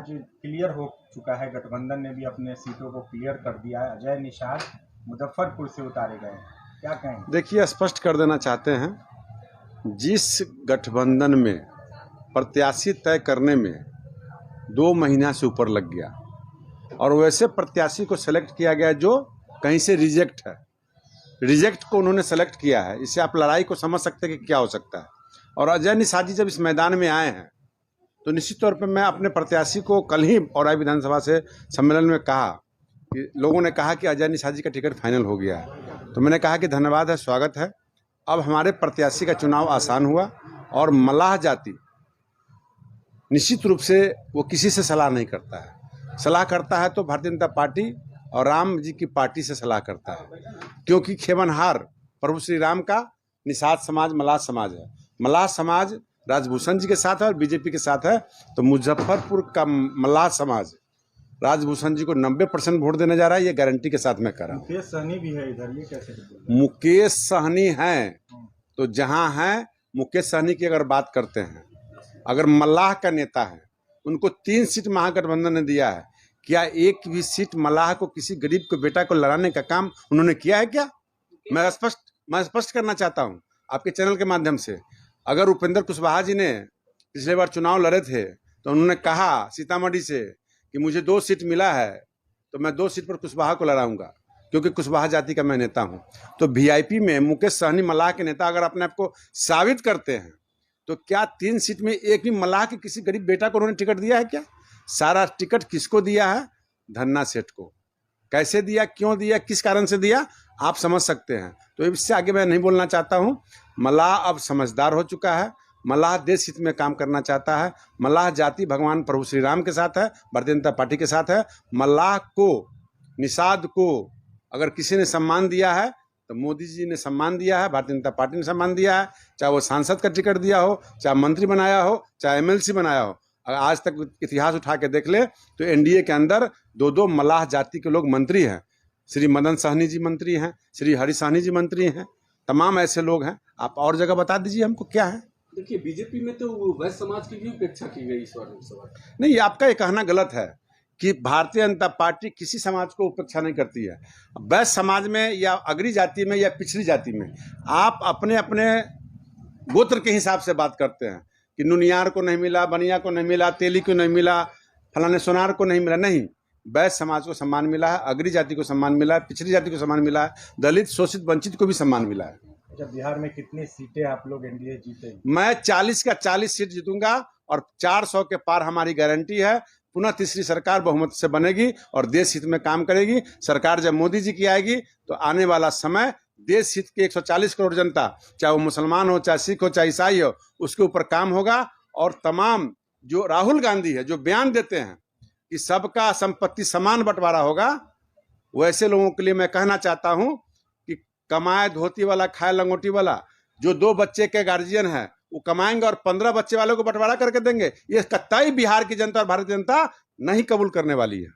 आज क्लियर हो चुका है, गठबंधन ने भी अपने सीटों को क्लियर कर दिया है। अजय निषाद मुजफ्फरपुर से उतारे गए, क्या कहेंगे? देखिए, स्पष्ट कर देना चाहते हैं, जिस गठबंधन में प्रत्याशी तय करने में 2 महीना से ऊपर लग गया और वैसे प्रत्याशी को सेलेक्ट किया गया जो कहीं से रिजेक्ट है, रिजेक्ट को उन्होंने सेलेक्ट किया है। इससे आप लड़ाई को समझ सकते हैं कि क्या हो सकता है। और अजय निषाद जी जब इस मैदान में आए हैं तो निश्चित तौर पे मैं अपने प्रत्याशी को कल ही औराई विधानसभा से सम्मेलन में कहा कि लोगों ने कहा कि अजय निषाद जी का टिकट फाइनल हो गया है, तो मैंने कहा कि धन्यवाद है, स्वागत है। अब हमारे प्रत्याशी का चुनाव आसान हुआ और मल्लाह जाति निश्चित रूप से वो किसी से सलाह नहीं करता है। सलाह करता है तो भारतीय जनता पार्टी और राम जी की पार्टी से सलाह करता है, क्योंकि खेमनहार प्रभु श्री राम का निषाद समाज मल्लाह समाज है। मल्लाह समाज राजभूषण जी के साथ है और बीजेपी के साथ है, तो मुजफ्फरपुर का मल्लाह समाज राजभूषण जी को 90% वोट देने जा रहा है, ये गारंटी के साथ मैं कर रहा हूँ। मुकेश सहनी भी है इधर, ये कैसे? मुकेश सहनी हैं तो जहाँ हैं, मुकेश सहनी की अगर बात करते हैं, अगर मल्लाह का नेता है, उनको 3 सीट महागठबंधन ने दिया है, क्या एक भी सीट मल्लाह को किसी गरीब के बेटा को लड़ाने का काम उन्होंने किया है क्या? मैं स्पष्ट करना चाहता हूँ आपके चैनल के माध्यम से। अगर उपेंद्र कुशवाहा जी ने पिछले बार चुनाव लड़े थे तो उन्होंने कहा सीतामढ़ी से कि मुझे 2 सीट मिला है तो मैं 2 सीट पर कुशवाहा को लड़ाऊंगा, क्योंकि कुशवाहा जाति का मैं नेता हूं। तो वीआईपी में मुकेश सहनी मल्लाह के नेता अगर अपने आप को साबित करते हैं तो क्या 3 सीट में एक भी मल्लाह के किसी गरीब बेटा को उन्होंने टिकट दिया है क्या? सारा टिकट किसको दिया है? धन्ना सेठ को। कैसे दिया, क्यों दिया, किस कारण से दिया, आप समझ सकते हैं। तो इससे आगे मैं नहीं बोलना चाहता हूं। मल्लाह अब समझदार हो चुका है, मल्लाह देश हित में काम करना चाहता है। मल्लाह जाति भगवान प्रभु श्री राम के साथ है, भारतीय जनता पार्टी के साथ है। मल्लाह को, निषाद को अगर किसी ने सम्मान दिया है तो मोदी जी ने सम्मान दिया है, भारतीय जनता पार्टी ने सम्मान दिया है। चाहे वो सांसद का टिकट दिया हो, चाहे मंत्री बनाया हो, चाहे एमएलसी बनाया हो। आज तक इतिहास उठा के देख ले तो एनडीए के अंदर 2 मल्लाह जाति के लोग मंत्री हैं। श्री मदन सहनी जी मंत्री हैं, श्री हरि सहनी जी मंत्री हैं, तमाम ऐसे लोग हैं। आप और जगह बता दीजिए हमको क्या है। देखिए, बीजेपी में तो वैश्य समाज की भी उपेक्षा की गई इस बार लोकसभा। नहीं, आपका ये कहना गलत है कि भारतीय जनता पार्टी किसी समाज को उपेक्षा नहीं करती है। वैश्य समाज में या अग्री जाति में या पिछड़ी जाति में आप अपने अपने गोत्र के हिसाब से बात करते हैं कि नुनियार को नहीं मिला, बनिया को नहीं मिला, तेली को नहीं मिला, फलाने सोनार को नहीं मिला। नहीं, वैश्य समाज को सम्मान मिला है, अग्री जाति को सम्मान मिला है, पिछड़ी जाति को सम्मान मिला है, दलित शोषित वंचित को भी सम्मान मिला है। अच्छा, बिहार में कितनी सीटें आप लोग एनडीए जीते? मैं 40 का 40 सीट जीतूंगा और 400 के पार हमारी गारंटी है। पुनः तीसरी सरकार बहुमत से बनेगी और देश हित में काम करेगी। सरकार जब मोदी जी की आएगी तो आने वाला समय देश हित के 140 करोड़ जनता, चाहे वो मुसलमान हो, चाहे सिख हो, चाहे ईसाई हो, उसके ऊपर काम होगा। और तमाम जो राहुल गांधी है जो बयान देते हैं कि सबका संपत्ति समान बंटवारा होगा, वैसे लोगों के लिए मैं कहना चाहता हूं कि कमाए धोती वाला खाए लंगोटी वाला, जो 2 बच्चे के गार्जियन है वो कमाएंगे और 15 बच्चे वालों को बंटवारा करके देंगे। ये कतई बिहार की जनता और भारतीय जनता नहीं कबूल करने वाली है।